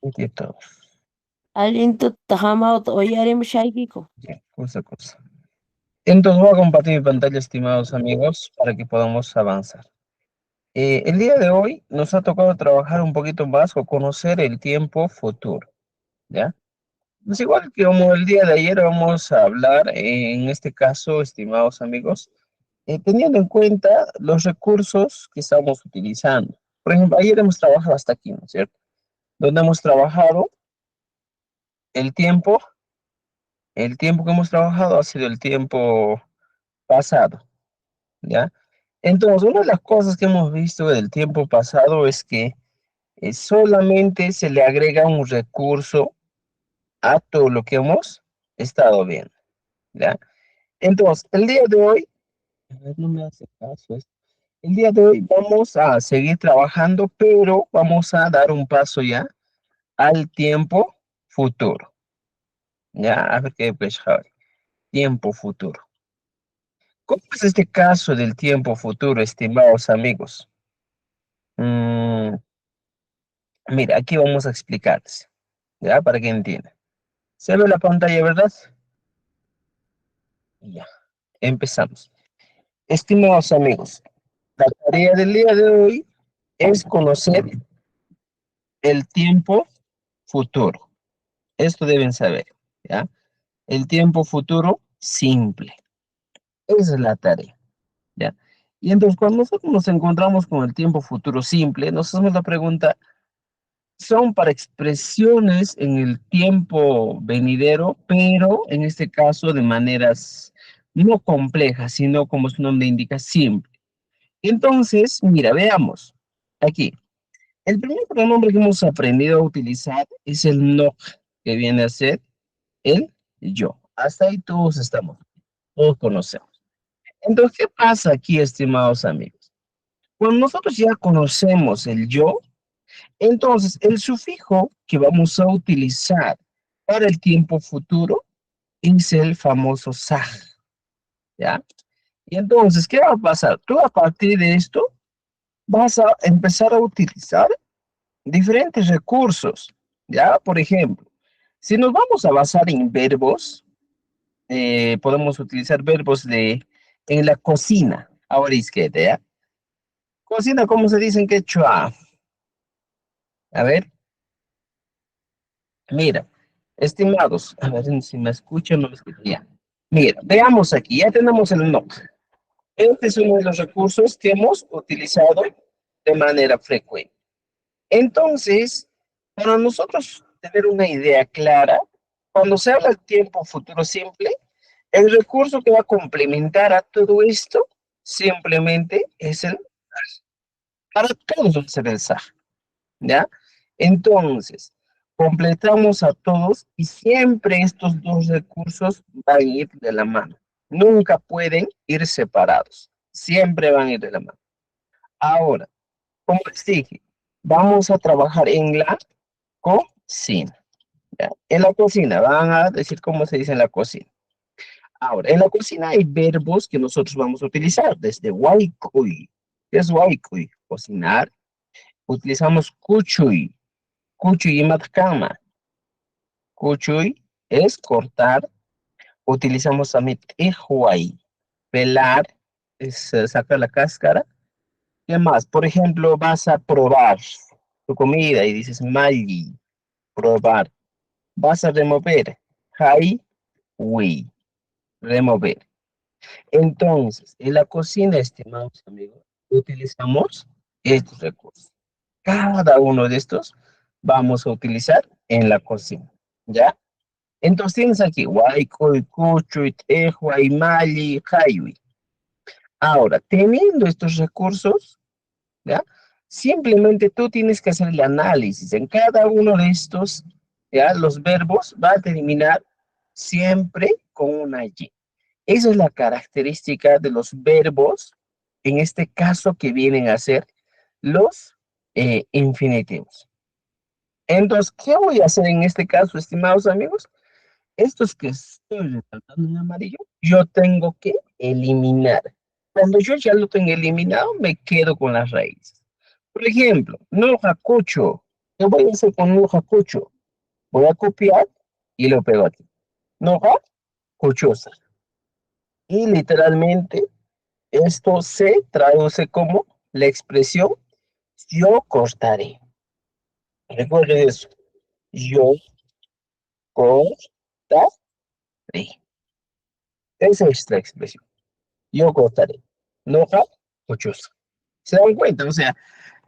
Inquieto. Alintu tajamao oyarim shaykiko. Ya, cosa, cosa. Entonces voy a compartir mi pantalla, estimados amigos, para que podamos avanzar. El día de hoy nos ha tocado trabajar un poquito más o conocer el tiempo futuro, ¿ya? Pues igual que como el día de ayer vamos a hablar, en este caso, estimados amigos, teniendo en cuenta los recursos que estamos utilizando. Por ejemplo, ayer hemos trabajado hasta aquí, ¿no es cierto? Donde hemos trabajado el tiempo, el tiempo que hemos trabajado ha sido el tiempo pasado, ¿ya? Entonces, una de las cosas que hemos visto del tiempo pasado es que solamente se le agrega un recurso a todo lo que hemos estado viendo, ¿ya? Entonces, el día de hoy, a ver, no me hace caso esto. El día de hoy vamos a seguir trabajando, pero vamos a dar un paso ya al tiempo futuro, ¿ya? A ver qué pues, Javi. Tiempo futuro. ¿Cómo es este caso del tiempo futuro, estimados amigos? Mm, mira, aquí vamos a explicarles, ¿ya? Para que entiendan. Se ve la pantalla, ¿verdad? Ya, empezamos. Estimados amigos, la tarea del día de hoy es conocer el tiempo futuro. Esto deben saber, ¿ya? El tiempo futuro simple. Esa es la tarea, ¿ya? Y entonces, cuando nosotros nos encontramos con el tiempo futuro simple, nos hacemos la pregunta, son para expresiones en el tiempo venidero, pero en este caso de maneras no complejas, sino como su nombre indica, simple. Entonces, mira, veamos. Aquí, el primer pronombre que hemos aprendido a utilizar es el no, que viene a ser el yo. Hasta ahí todos estamos, todos conocemos. Entonces, ¿qué pasa aquí, estimados amigos? Cuando nosotros ya conocemos el yo, entonces el sufijo que vamos a utilizar para el tiempo futuro es el famoso saj, ¿ya? Y entonces, ¿qué va a pasar? Tú a partir de esto vas a empezar a utilizar diferentes recursos, ¿ya? Por ejemplo, si nos vamos a basar en verbos, podemos utilizar verbos en la cocina, ahora izquierda, ¿ya? Cocina, ¿cómo se dice en quechua? A ver, mira, estimados, a ver si me escuchan o no me escuchan. Ya. Mira, veamos aquí, ya tenemos el no. Este es uno de los recursos que hemos utilizado de manera frecuente. Entonces, para nosotros tener una idea clara, cuando se habla del tiempo futuro simple, el recurso que va a complementar a todo esto simplemente es el, para todos va a ser el SAG, ¿ya? Entonces, completamos a todos y siempre estos dos recursos van a ir de la mano. Nunca pueden ir separados. Siempre van a ir de la mano. Ahora, como les dije, vamos a trabajar en la cocina. ¿Ya? En la cocina, van a decir cómo se dice en la cocina. Ahora, en la cocina hay verbos que nosotros vamos a utilizar, desde waikuy. ¿Qué es waikuy? Cocinar. Utilizamos kuchuy. Kuchuy y matkama. Kuchuy es cortar. Utilizamos también ihuay. Pelar es sacar la cáscara. ¿Qué más? Por ejemplo, vas a probar tu comida y dices mali, probar. Vas a remover. Hai, wi, remover. Entonces, en la cocina, estimados amigos, utilizamos estos recursos. Cada uno de estos vamos a utilizar en la cocina, ¿ya? Entonces tienes aquí, huaycoy, cuchuy, tejuay, mali, jayui. Ahora, teniendo estos recursos, ¿ya? Simplemente tú tienes que hacer el análisis. En cada uno de estos, ¿ya? Los verbos va a terminar siempre con una Y. Esa es la característica de los verbos, en este caso que vienen a ser los infinitivos. Entonces, ¿qué voy a hacer en este caso, estimados amigos? Estos que estoy resaltando en amarillo, yo tengo que eliminar. Cuando yo ya lo tengo eliminado, me quedo con las raíces. Por ejemplo, no jacucho. ¿Qué voy a hacer con no jacucho? Voy a copiar y lo pego aquí. No jacuchosa. Y literalmente esto se traduce como la expresión yo cortaré. Recuerden eso. Yo cortaré. Esa es la expresión. Yo cortaré. No jacuchosa. ¿Se dan cuenta? O sea,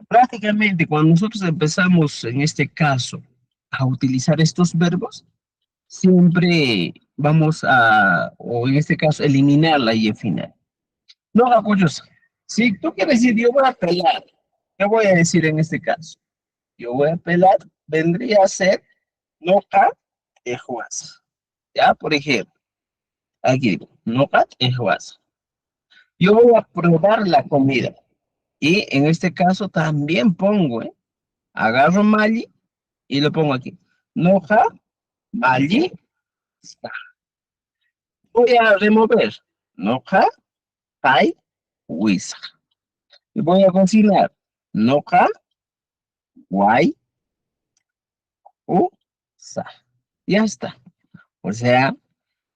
prácticamente cuando nosotros empezamos en este caso a utilizar estos verbos, siempre vamos a, o en este caso, eliminar la y final. No, apoyos. Si tú quieres decir yo voy a pelar, ¿qué voy a decir en este caso? Yo voy a pelar, vendría a ser no ejuas. Ya, por ejemplo, aquí digo, no ejuas. Yo voy a probar la comida. Y en este caso también pongo, agarro Mali y lo pongo aquí. Noja, Mali, está. Voy a remover. Noja, Pai, Wisa. Y voy a cocinar. Noja, Guay, Sa. Ya está. O sea,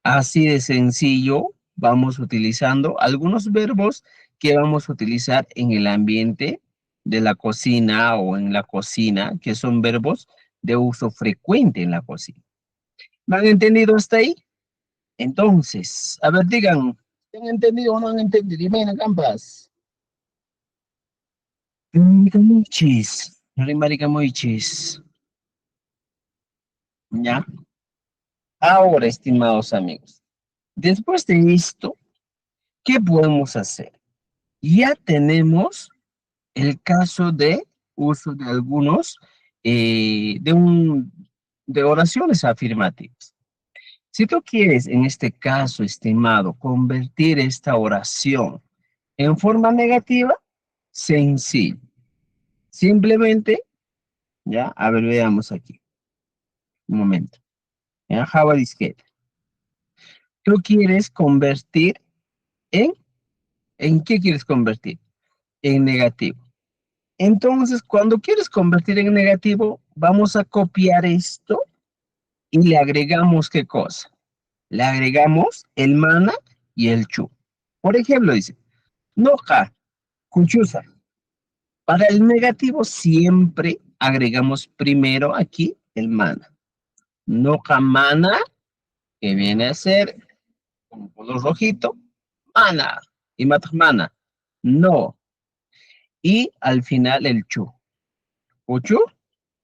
así de sencillo vamos utilizando algunos verbos que vamos a utilizar en el ambiente de la cocina o en la cocina, que son verbos de uso frecuente en la cocina. ¿Me han entendido hasta ahí? Entonces, a ver, digan, ¿han entendido o no han entendido? Dime, Campas. Maricamuchis, Maricamuchis. ¿Ya? Ahora, estimados amigos, después de esto, ¿qué podemos hacer? Ya tenemos el caso de uso de algunos, de oraciones afirmativas. Si tú quieres, en este caso, estimado, convertir esta oración en forma negativa, sencillo. Simplemente, ya, a ver, veamos aquí. Un momento. En Java disquete. Tú quieres convertir en, ¿en qué quieres convertir? En negativo. Entonces, cuando quieres convertir en negativo, vamos a copiar esto y le agregamos ¿qué cosa? Le agregamos el mana y el chu. Por ejemplo, dice, noja, cuchusa. Para el negativo siempre agregamos primero aquí el mana. Noja mana, que viene a ser con color rojito, mana. Y mata mana, no. Y al final el chu. Uchu,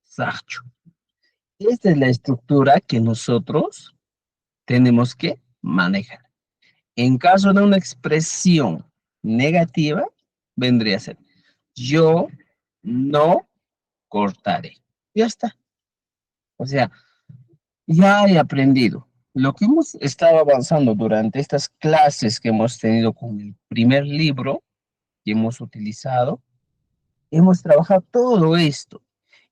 sachu. Esta es la estructura que nosotros tenemos que manejar. En caso de una expresión negativa, vendría a ser yo no cortaré. Ya está. O sea, ya he aprendido. Lo que hemos estado avanzando durante estas clases que hemos tenido con el primer libro que hemos utilizado, hemos trabajado todo esto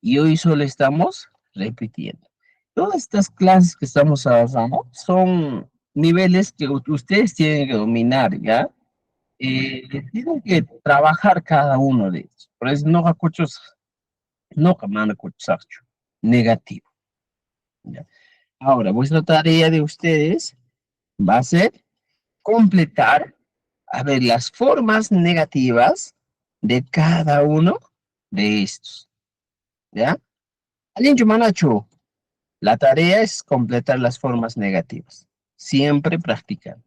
y hoy solo estamos repitiendo. Todas estas clases que estamos avanzando son niveles que ustedes tienen que dominar, ¿ya? Tienen que trabajar cada uno de ellos. Por eso no hakuchos, no kamana kuchacho, negativo. ¿Ya? Ahora, vuestra tarea de ustedes va a ser completar, a ver, las formas negativas de cada uno de estos. ¿Ya? Alguien Manacho, la tarea es completar las formas negativas. Siempre practicando.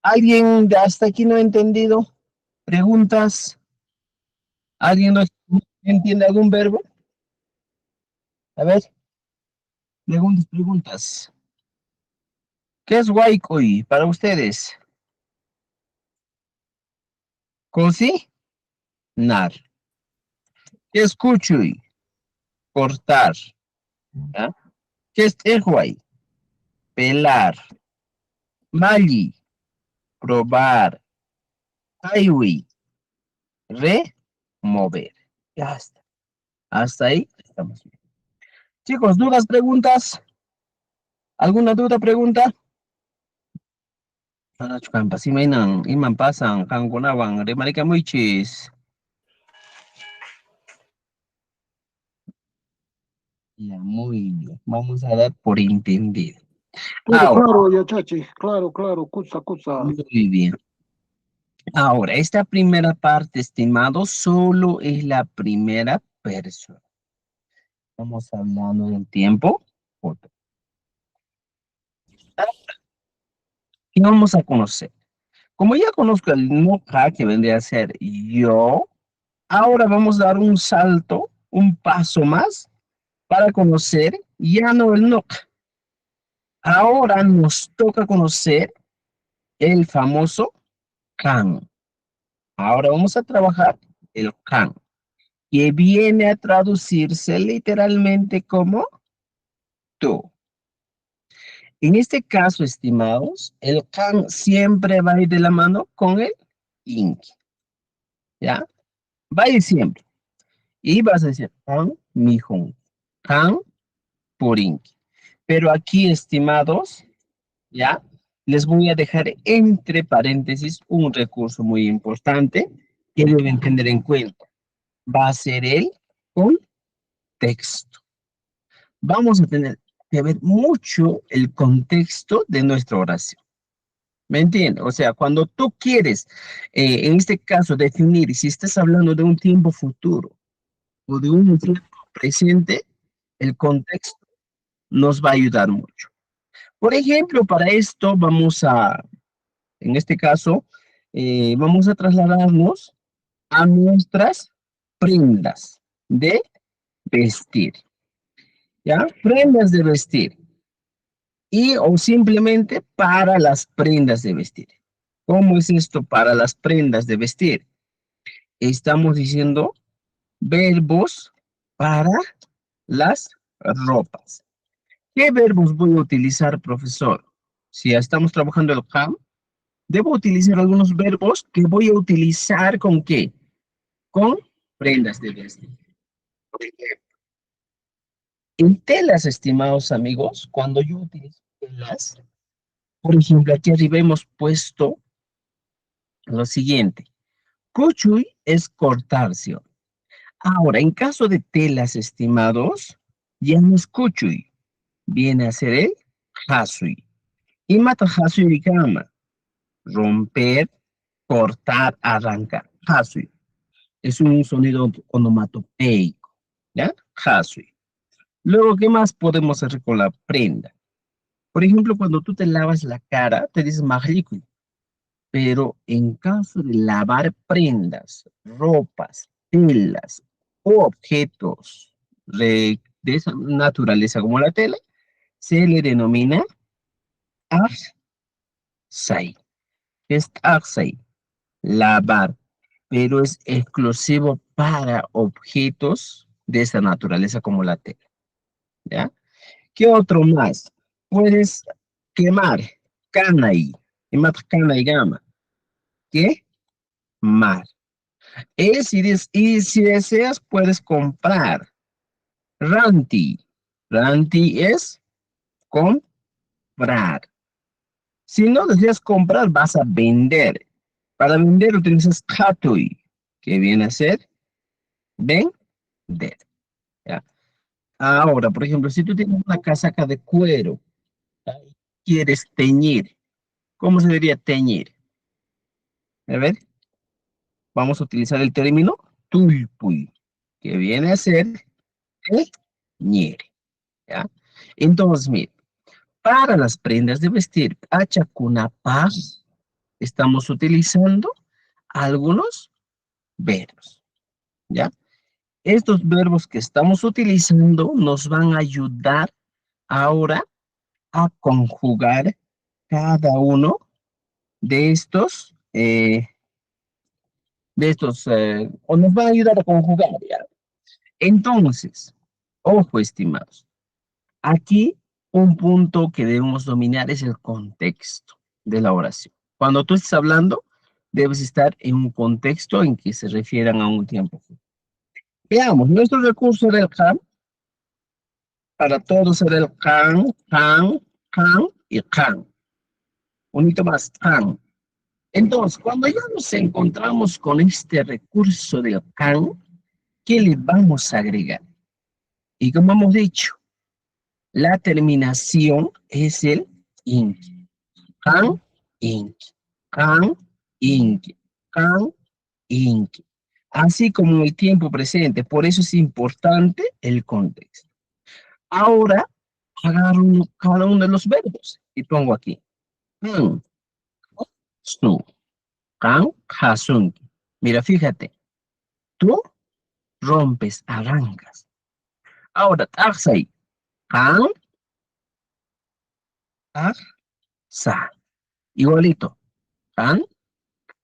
¿Alguien de hasta aquí no ha entendido? ¿Preguntas? ¿Alguien no entiende algún verbo? A ver, preguntas. ¿Qué es Waikoi para ustedes? Cocinar. ¿Qué es Cuchuy? Cortar. ¿Ya? ¿Qué es Tehuay? Pelar. Mali. Probar. Highway. Remover. Ya está. Hasta ahí estamos bien. Chicos, ¿dudas, preguntas? ¿Alguna duda, pregunta? Chukampa, si mainan, iman pasan, kankunawan, remarika muichis. Ya, muy bien. Vamos a dar por entendido. Claro, Ahora, claro, ya chachi, claro, claro, cusa, cusa. muy bien. Ahora, esta primera parte, estimado, solo es la primera persona. Estamos hablando del tiempo. Y vamos a conocer. Como ya conozco el nunca que vendría a ser yo, ahora vamos a dar un salto, un paso más para conocer ya no el nunca. Ahora nos toca conocer el famoso can. Ahora vamos a trabajar el can, que viene a traducirse literalmente como tú. En este caso, estimados, el can siempre va a ir de la mano con el ing, ¿ya? Va a ir siempre. Y vas a decir can, mijón, can, puring. Pero aquí, estimados, ¿ya? Les voy a dejar entre paréntesis un recurso muy importante que deben tener en cuenta. Va a ser el contexto. Vamos a tener que ver mucho el contexto de nuestra oración. ¿Me entiendes? O sea, cuando tú quieres, en este caso, definir si estás hablando de un tiempo futuro o de un tiempo presente, el contexto nos va a ayudar mucho. Por ejemplo, para esto vamos a, en este caso, vamos a trasladarnos a nuestras prendas de vestir, ¿ya? Prendas de vestir. Y o simplemente para las prendas de vestir. ¿Cómo es esto para las prendas de vestir? Estamos diciendo verbos para las ropas. ¿Qué verbos voy a utilizar, profesor? Si ya estamos trabajando el CAM, debo utilizar algunos verbos que voy a utilizar ¿con qué? Con prendas de vestir. Por ejemplo, en telas, estimados amigos, cuando yo utilizo telas, por ejemplo, aquí arriba hemos puesto lo siguiente. Cuchuy es cortarse. Ahora, en caso de telas, estimados, ya no es cuchuy, viene a ser el hasui. Y mata hasui gama, romper, cortar, arrancar. Hasui. Es un sonido onomatopeico, ¿ya? Hasui. Luego, ¿qué más podemos hacer con la prenda? Por ejemplo, cuando tú te lavas la cara, te dices majlicuy. Pero en caso de lavar prendas, ropas, telas o objetos de esa naturaleza como la tela, se le denomina arsay. Es arsay, lavar, pero es exclusivo para objetos de esa naturaleza como la tela. ¿Ya? ¿Qué otro más? Puedes quemar, canay, quemar canay gama. ¿Qué? Mar. Y si deseas, puedes comprar. Ranti. Ranti es comprar. Si no deseas comprar, vas a vender. Para vender utilizas katui, que viene a ser vender. ¿Ya? Ahora, por ejemplo, si tú tienes una casaca de cuero, ¿ya? Y quieres teñir, ¿cómo se diría teñir? A ver, vamos a utilizar el término tulpui, que viene a ser teñir. ¿Ya? Entonces, mire, para las prendas de vestir, achacunapaj, estamos utilizando algunos verbos, ¿ya? Estos verbos que estamos utilizando nos van a ayudar ahora a conjugar cada uno o nos van a ayudar a conjugar, ¿ya? Entonces, ojo, estimados, aquí un punto que debemos dominar es el contexto de la oración. Cuando tú estés hablando, debes estar en un contexto en que se refieran a un tiempo. Veamos, nuestro recurso era el can, para todos era el can y can. Un hito más. Can. Entonces, cuando ya nos encontramos con este recurso del can, ¿qué le vamos a agregar? Y como hemos dicho, la terminación es el ing. Can, ing. Can, ing. Can, ing. Así como en el tiempo presente. Por eso es importante el contexto. Ahora, agarro cada uno de los verbos y pongo aquí. Can, snu. Can, hasun. Mira, fíjate. Tú rompes, arrancas. Ahora, taxai. Can, sa. Igualito. Can,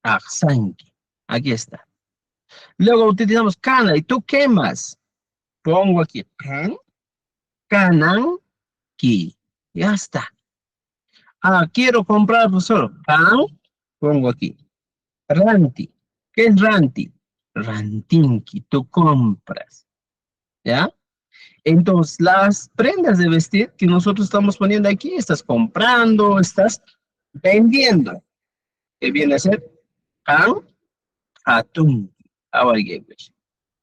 aksanki. Aquí está. Luego utilizamos cana. ¿Y tú qué más? Pongo aquí. Can, kananki. Ya está. Ah, quiero comprar solo. Can, pongo aquí. Ranti. ¿Qué es ranti? Rantinki. Tú compras. ¿Ya? Entonces, las prendas de vestir que nosotros estamos poniendo aquí, estás comprando, estás vendiendo. ¿Qué viene a ser? Kan hatunki. Ahora,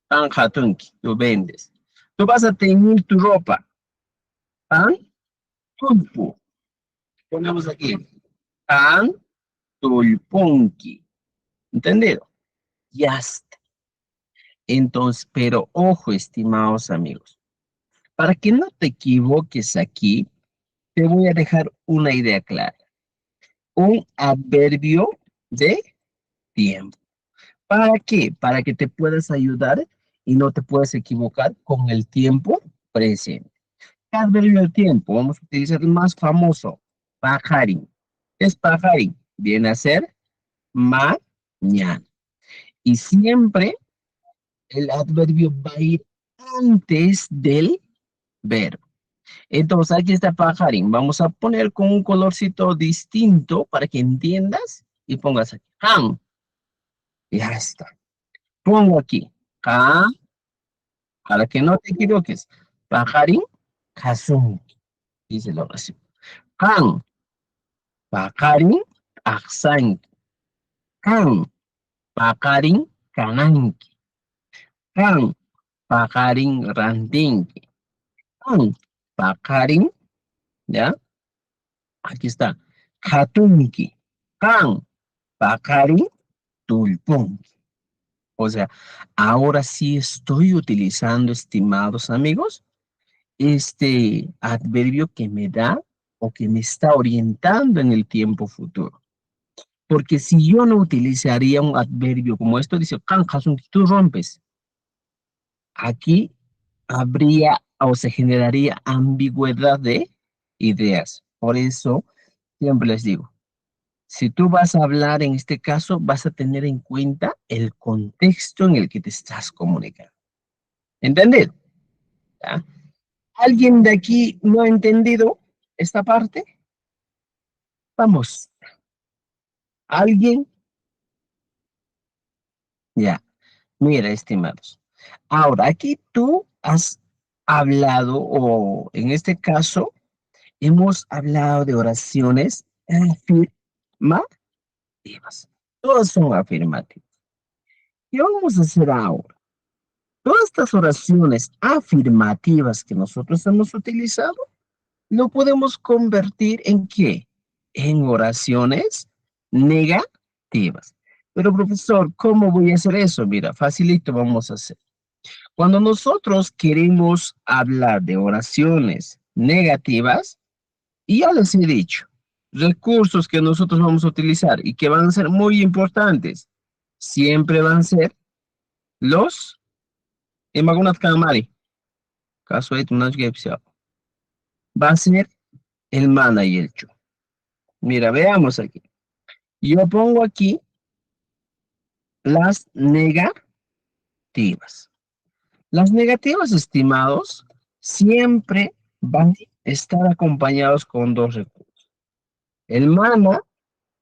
kan hatunki. Tú vendes. Tú vas a teñir tu ropa. Kan tulpu. Ponemos aquí. Kan tulpunki. ¿Entendido? Ya está. Entonces, pero ojo, estimados amigos. Para que no te equivoques aquí, te voy a dejar una idea clara. Un adverbio de tiempo. ¿Para qué? Para que te puedas ayudar y no te puedas equivocar con el tiempo presente. ¿Qué adverbio de tiempo? Vamos a utilizar el más famoso, pajarín. ¿Qué es pajarín? Viene a ser mañana. Y siempre el adverbio va a ir antes del verbo. Entonces, aquí está pajarín. Vamos a poner con un colorcito distinto para que entiendas y pongas aquí. Han. Ya está. Pongo aquí. Ka. Para que no te equivoques. Pajarín. Kasun. Dice la oración. Han. Pajarín. Aksan. Han. Pajarín. Kananki. Han. Pajarín. Rantinki. Han. Pajarín. ¿Ya? Aquí está. Katunki. Han. Pajarín. Tulpunki. O sea, ahora sí estoy utilizando, estimados amigos, este adverbio que me da o que me está orientando en el tiempo futuro. Porque si yo no utilizaría un adverbio como esto, dice, tú rompes. Aquí habría o se generaría ambigüedad de ideas. Por eso, siempre les digo, si tú vas a hablar en este caso, vas a tener en cuenta el contexto en el que te estás comunicando. ¿Entendido? ¿Ya? ¿Alguien de aquí no ha entendido esta parte? Vamos. ¿Alguien? Ya. Mira, estimados. Ahora, aquí tú has hablado, o en este caso, hemos hablado de oraciones afirmativas. Todas son afirmativas. ¿Qué vamos a hacer ahora? Todas estas oraciones afirmativas que nosotros hemos utilizado, lo podemos convertir en ¿qué? En oraciones negativas. Pero profesor, ¿cómo voy a hacer eso? Mira, facilito vamos a hacer. Cuando nosotros queremos hablar de oraciones negativas, y ya les he dicho, recursos que nosotros vamos a utilizar y que van a ser muy importantes, siempre van a ser los Imagunat Kamari. Caso de va a ser el mana y el chu. Mira, veamos aquí. Yo pongo aquí las negativas. Las negativas, estimados, siempre van a estar acompañados con dos recursos. El mana,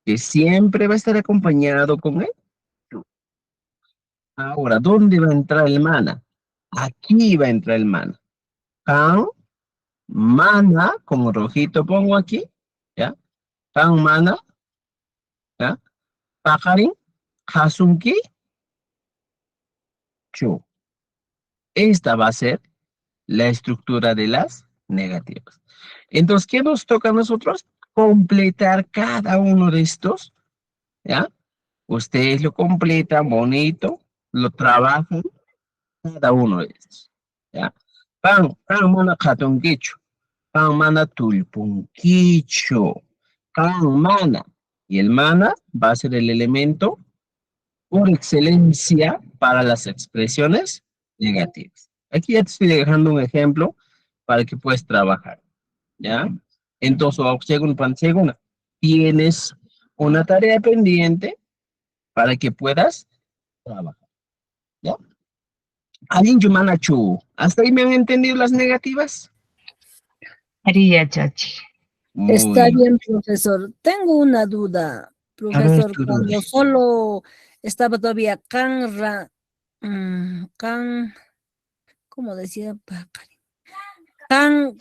que siempre va a estar acompañado con el chu. Ahora, ¿dónde va a entrar el mana? Aquí va a entrar el mana. Kan, mana, como rojito pongo aquí, ¿ya? Kan mana, ¿Ya? Pajarín, hasunki, chu. Esta va a ser la estructura de las negativas. Entonces, ¿qué nos toca a nosotros? Completar cada uno de estos, ¿ya? Ustedes lo completan bonito, lo trabajan, cada uno de estos, ¿ya? Pan mana katunkichu, pan mana tulpunkichu, pan mana. Y el mana va a ser el elemento por excelencia para las expresiones negativas. Aquí ya te estoy dejando un ejemplo para que puedas trabajar, ¿ya? Entonces, segunda, tienes una tarea pendiente para que puedas trabajar, ¿ya? Alguien Yumanachu, ¿hasta ahí me han entendido las negativas? María Chachi. Está Muy bien, profesor. Tengo una duda, A ver, profesor. tu duda. Cuando solo estaba todavía ¿cómo decía? Can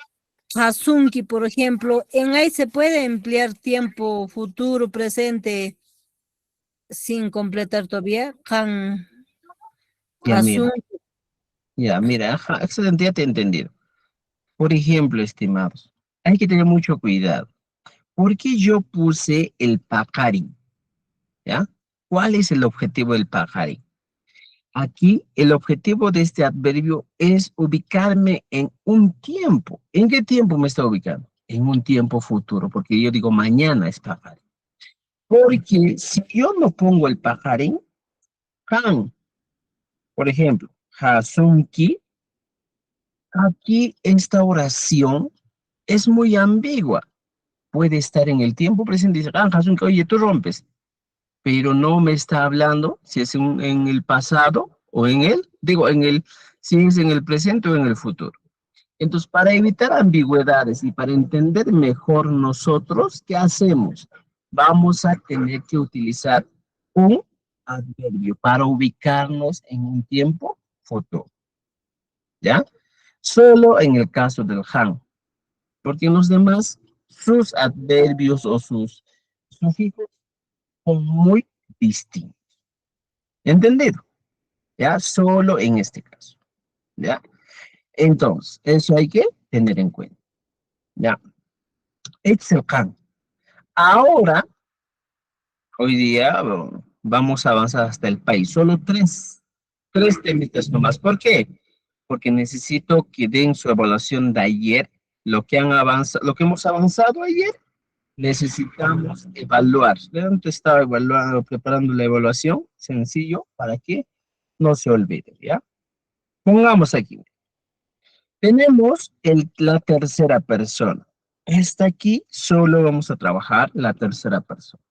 Hasunki, por ejemplo, en ahí se puede emplear tiempo futuro, presente, sin completar todavía. Can Ya mira, Hasunki. ajá, excelente, ya te he entendido. Por ejemplo, estimados, hay que tener mucho cuidado. ¿Por qué yo puse el pajarín? ¿Ya? ¿Cuál es el objetivo del pajarín? Aquí el objetivo de este adverbio es ubicarme en un tiempo. ¿En qué tiempo me está ubicando? En un tiempo futuro, porque yo digo mañana es pajarín. Porque si yo no pongo el pajarín, han, por ejemplo, hasunki, aquí esta oración es muy ambigua. Puede estar en el tiempo presente y dice, ah, hasunki, oye, tú rompes, pero no me está hablando si es en el pasado o en el, digo, si es en el presente o en el futuro. Entonces, para evitar ambigüedades y para entender mejor nosotros, ¿qué hacemos? Vamos a tener que utilizar un adverbio para ubicarnos en un tiempo futuro, ¿ya? Solo en el caso del han, porque en los demás, sus adverbios o sus sufijos son muy distintos. ¿Entendido? ¿Ya? Solo en este caso, ¿ya? Entonces, eso hay que tener en cuenta, ¿ya? Excelente. Ahora, hoy día, vamos a avanzar hasta el país. Solo tres temitas nomás. ¿Por qué? Porque necesito que den su evaluación de ayer, lo que han avanzado, lo que hemos avanzado ayer, necesitamos evaluar. Antes estaba evaluando, preparando la evaluación, sencillo, para que no se olvide, ¿ya? Pongamos aquí. Tenemos la tercera persona. Esta aquí solo vamos a trabajar la tercera persona.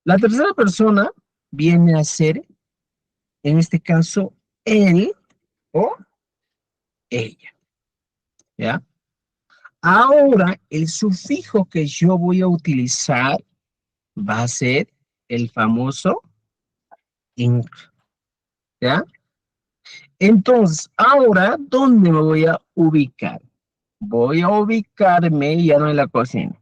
La tercera persona viene a ser, en este caso, él o ella, ¿ya? Ahora, el sufijo que yo voy a utilizar va a ser el famoso ing, ¿ya? Entonces, ahora, ¿dónde me voy a ubicar? Voy a ubicarme ya no en la cocina.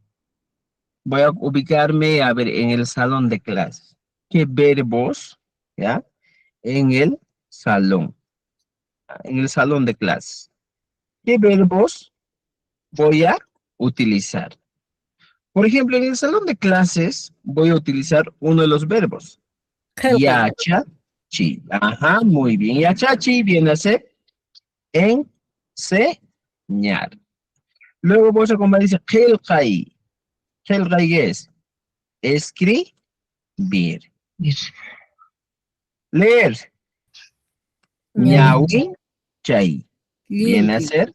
Voy a ubicarme, a ver, en el salón de clases. ¿Qué verbos, ya? En el salón, de clases. ¿Qué verbos voy a utilizar? Por ejemplo, en el salón de clases voy a utilizar uno de los verbos. Helping. Yachachi. Ajá, muy bien. Yachachi viene a ser enseñar. Luego voy a como dice helkai. Helkai es escribir. Leer. Ñawi chay. Viene a Limpi. ser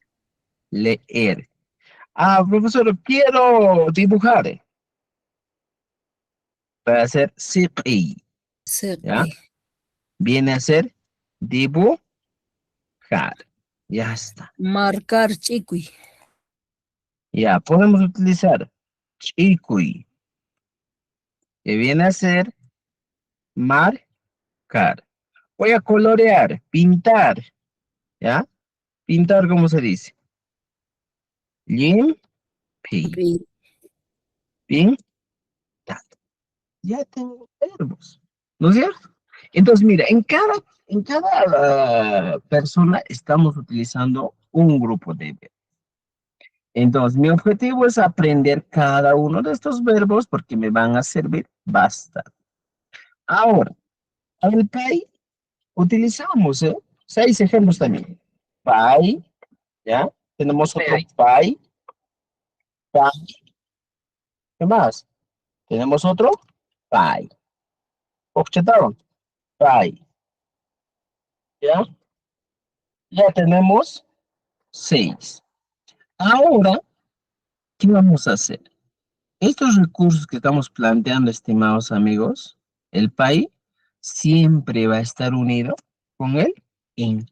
leer. Ah, profesor, quiero dibujar. Va a ser siqi. ¿Ya? Sequi. Viene a ser dibujar. Ya está. Marcar chiqui. Ya, podemos utilizar chikui, que viene a ser marcar. Voy a colorear, pintar. ¿Ya? Pintar, ¿cómo se dice? Limpi. Pi. Pintar. ya tengo verbos, ¿no es cierto? Entonces, mira, en cada persona estamos utilizando un grupo de verbos. Entonces, mi objetivo es aprender cada uno de estos verbos porque me van a servir bastante. Ahora, el pay utilizamos, 6 ejemplos también. Pay, ¿ya? Tenemos otro pay, pay. ¿Qué más? Tenemos otro pay. ¿Obchetaron? Pay, ¿ya? Ya tenemos 6. Ahora, ¿qué vamos a hacer? Estos recursos que estamos planteando, estimados amigos, el pay siempre va a estar unido con el INC.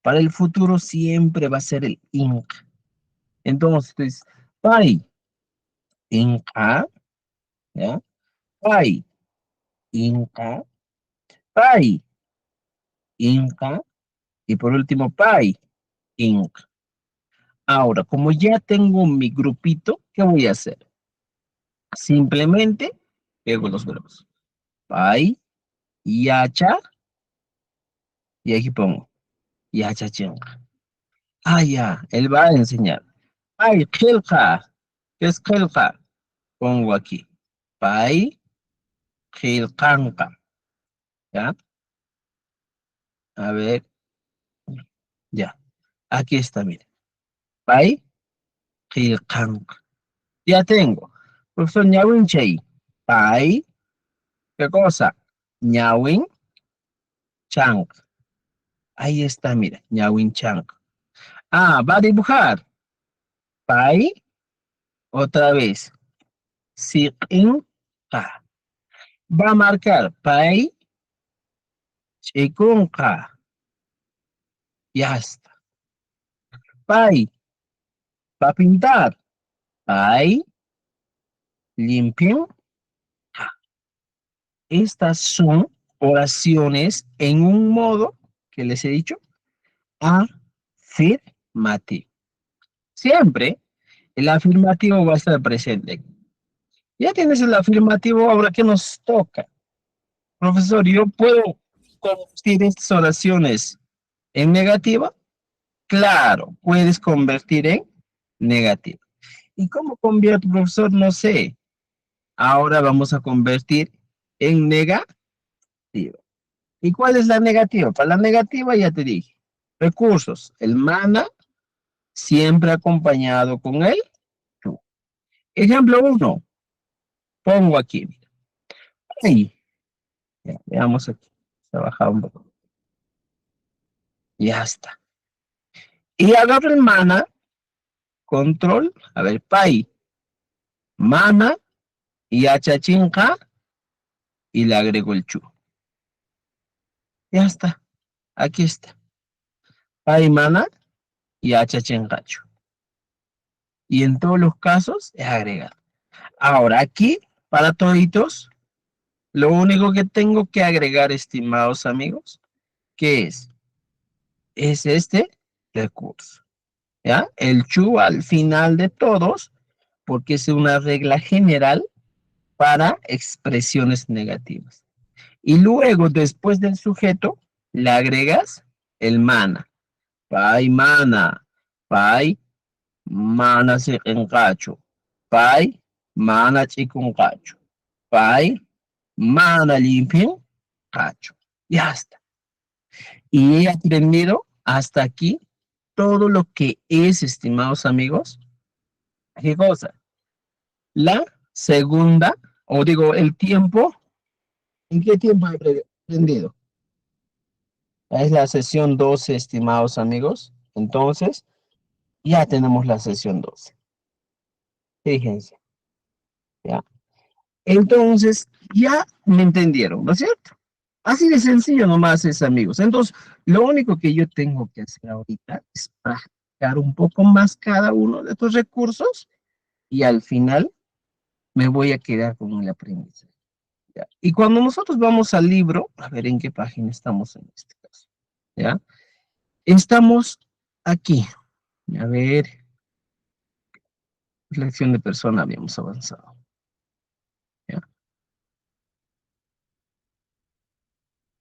Para el futuro siempre va a ser el INC. Entonces, pay, INCA, ¿ya? Pay, INCA, pay, INCA, y por último, pay, INC. Ahora, como ya tengo mi grupito, ¿qué voy a hacer? Simplemente pego los verbos. Pay, yacha, y aquí pongo yacha chinga. Ah, ya, él va a enseñar. Pay, khilqa. ¿Qué es khilqa? Pongo aquí. Pay, khilqanqa. ¿Ya? A ver, ya. Aquí está, mire. Pay, khilqanqa. Ya tengo. Profesor Ñawin Chay. Pay, ¿qué cosa? Ñawin Chang. Ahí está, mira. Ñawin Chang. Ah, va a dibujar. Pay, otra vez. Siqinqa. Va a marcar. Pay, chikunqa. Ya está. Pay, va a pintar. Pay, limpio. Estas son oraciones en un modo que les he dicho afirmativo. Siempre el afirmativo va a estar presente. Ya tienes el afirmativo, ahora ¿qué nos toca? Profesor, ¿yo puedo convertir estas oraciones en negativa? Claro, puedes convertir en negativa. ¿Y cómo convierto, profesor? No sé. Ahora vamos a convertir en negativa. ¿Y cuál es la negativa? Para la negativa ya te dije. Recursos. El mana siempre acompañado con el tú. Ejemplo 1. Pongo aquí. Ahí. Ya, veamos aquí. Se ha bajado un poco. Ya está. Y agarro el mana. Control. A ver, pay. Mana. Y achachinca. Y le agrego el chu. Ya está. Aquí está. Pay, mana. Y achachinca chu. Y en todos los casos es agregar. Ahora aquí, para toditos, lo único que tengo que agregar, estimados amigos, ¿qué es? Es este recurso. ¿Ya? El chu al final de todos, porque es una regla general para expresiones negativas. Y luego, después del sujeto, le agregas el mana. Pai mana. Pai mana se encacho. Pai mana chikuncacho. Pai mana limpio cacho. Ya está. Y he aprendido hasta aquí todo lo que es, estimados amigos. ¿Qué cosa? La segunda, o digo, el tiempo. ¿En qué tiempo he aprendido? Es la sesión 12, estimados amigos. Entonces, ya tenemos la sesión 12. Fíjense. ¿Ya? Entonces, ya me entendieron, ¿no es cierto? Así de sencillo nomás es, amigos. Entonces, lo único que yo tengo que hacer ahorita es practicar un poco más cada uno de estos recursos y al final me voy a quedar con el aprendizaje. ¿Ya? Y cuando nosotros vamos al libro, a ver en qué página estamos en este caso. ¿Ya? Estamos aquí. A ver, selección de persona habíamos avanzado. ¿Ya?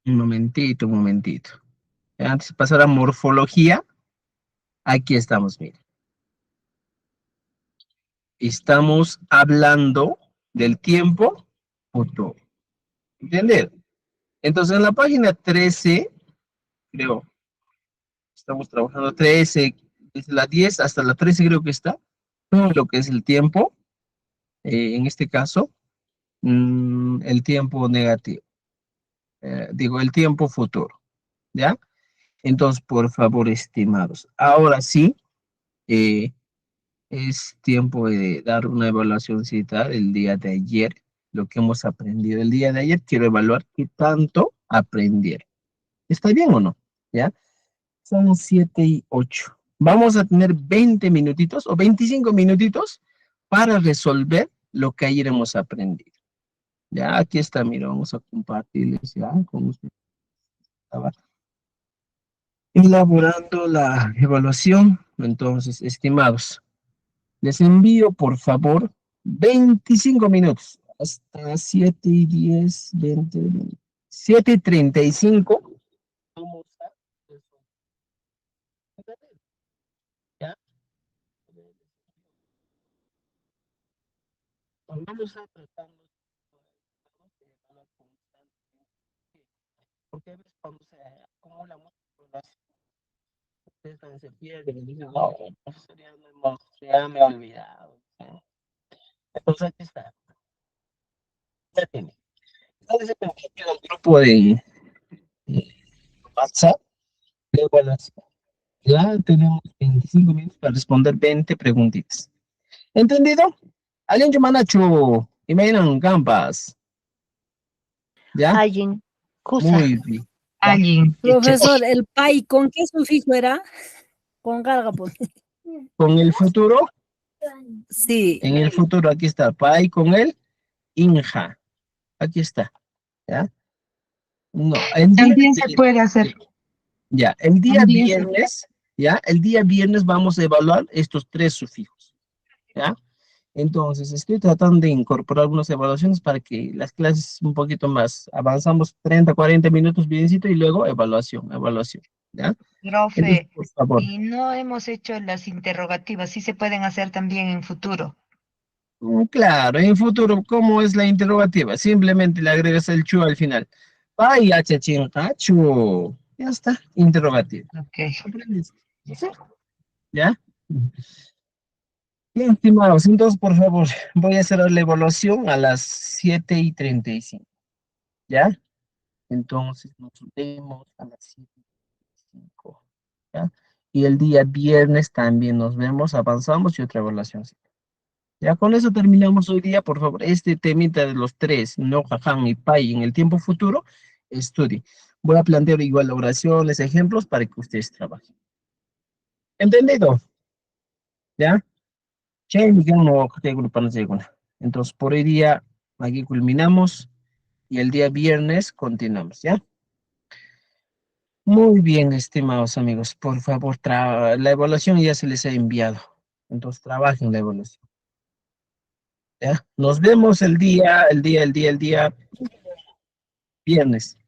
Un momentito, un momentito. Antes de pasar a morfología, aquí estamos, mire. Estamos hablando del tiempo futuro. ¿Entender? Entonces, en la página 13, creo, estamos trabajando 13, desde la 10 hasta la 13 creo que está, todo lo que es el tiempo, en este caso, el tiempo negativo, digo, el tiempo futuro, ¿ya? Entonces, por favor, estimados, ahora sí, eh, es tiempo de dar una evaluacióncita del día de ayer, lo que hemos aprendido el día de ayer. Quiero evaluar qué tanto aprendieron. ¿Está bien o no? ¿Ya? Son 7:08. Vamos a tener 20 minutitos o 25 minutitos para resolver lo que ayer hemos aprendido. Ya, aquí está, mira, vamos a compartirles ya con ustedes. Estaba elaborando la evaluación. Entonces, estimados, les envío, por favor, 25 minutos, hasta 7:10, 20, 7:35. Vamos a ¿ya? Vamos a tratar porque a veces cuando se acumula mucha información, ustedes también se pierden y dicen, no, profesor, ya me he olvidado. ¿Sí? Entonces aquí está, ya tiene. Entonces se compartió un grupo de WhatsApp de evaluación. Ya tenemos 25 minutos para responder 20 preguntitas. ¿Entendido? ¿Alguien llama Nacho? Imaginan Campas. ¿Ya? Alguien. Cusa. Muy bien. Alguien. Profesor, ¿el PAI con qué sufijo era? Con carga, pues. Con el futuro, Sí. en el futuro, aquí está, PAI con el INJA. Aquí está. ¿Ya? No, el día También se puede hacer. ya, el día También viernes, ya, el día viernes vamos a evaluar estos 3 sufijos. ¿Ya? Entonces, estoy tratando de incorporar algunas evaluaciones para que las clases un poquito más, avanzamos 30, 40 minutos biencito y luego evaluación, ¿ya? Entonces, Profe, por favor. y no hemos hecho las interrogativas, sí se pueden hacer también en futuro. Claro, en futuro, ¿cómo es la interrogativa? Simplemente le agregas el chu al final. Vaya, chachinca, chu. Ya está, interrogativa. Ok. ¿Comprendes? ¿Sí? ¿Ya? Bien, estimados, entonces, por favor, voy a hacer la evaluación a las 7:35. ¿Ya? Entonces, nos vemos a las 7:35. ¿Ya? Y el día viernes también nos vemos, avanzamos y otra evaluación. Ya con eso terminamos hoy día, por favor. Este temita de los 3, no, jajam y pay en el tiempo futuro, estudie. Voy a plantear igual oraciones, ejemplos para que ustedes trabajen. ¿Entendido? ¿Ya? Che, no, entonces, por hoy día, aquí culminamos y el día viernes continuamos, ¿ya? Muy bien, estimados amigos, por favor, la evaluación ya se les ha enviado. Entonces, trabajen la evaluación. ¿Ya? Nos vemos el día viernes.